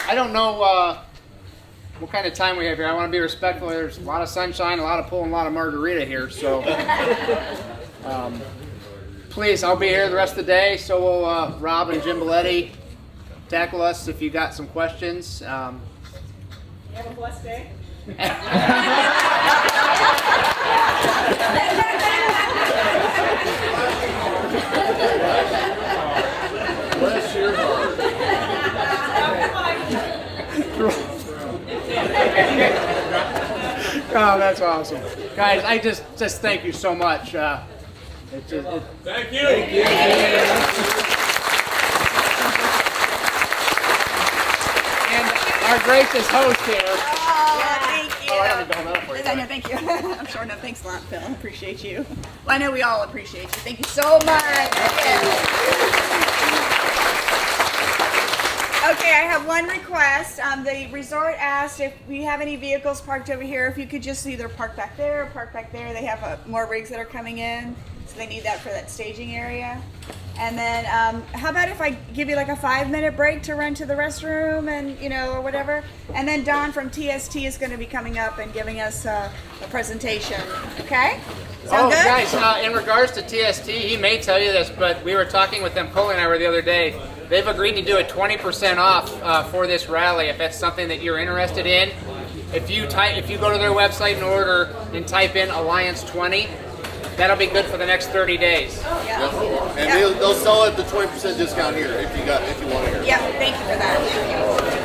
I don't know what kind of time we have here. I want to be respectful. There's a lot of sunshine, a lot of pool, and a lot of margarita here. So please, I'll be here the rest of the day. So will Rob and Jim Belletti. Tackle us if you got some questions. You have a blessed day. Bless your heart. Oh, that's awesome. Guys, I just thank you so much. Thank you. Thank you. Oh, Our gracious host here. thank you. Oh, I haven't done that for you. I know, thank you. I'm sure. No, thanks a lot, Phil. I appreciate you. Well, I know we all appreciate you. Thank you so much. Okay, I have one request. The resort asked if we have any vehicles parked over here, if you could just either park back there or park back there. They have more rigs that are coming in, so they need that for that staging area. And then, how about if I give you like a 5-minute break to run to the restroom and, or whatever? And then Don from TST is going to be coming up and giving us a presentation. Okay? Sound good? Guys, in regards to TST, he may tell you this, but we were talking with them, Coley and I were the other day. They've agreed to do a 20% off for this rally if that's something that you're interested in. If you go to their website and order and type in Alliance 20, that'll be good for the next 30 days. And they'll sell it at the 20% discount here if you want to hear. Yeah, thank you for that. Thank you.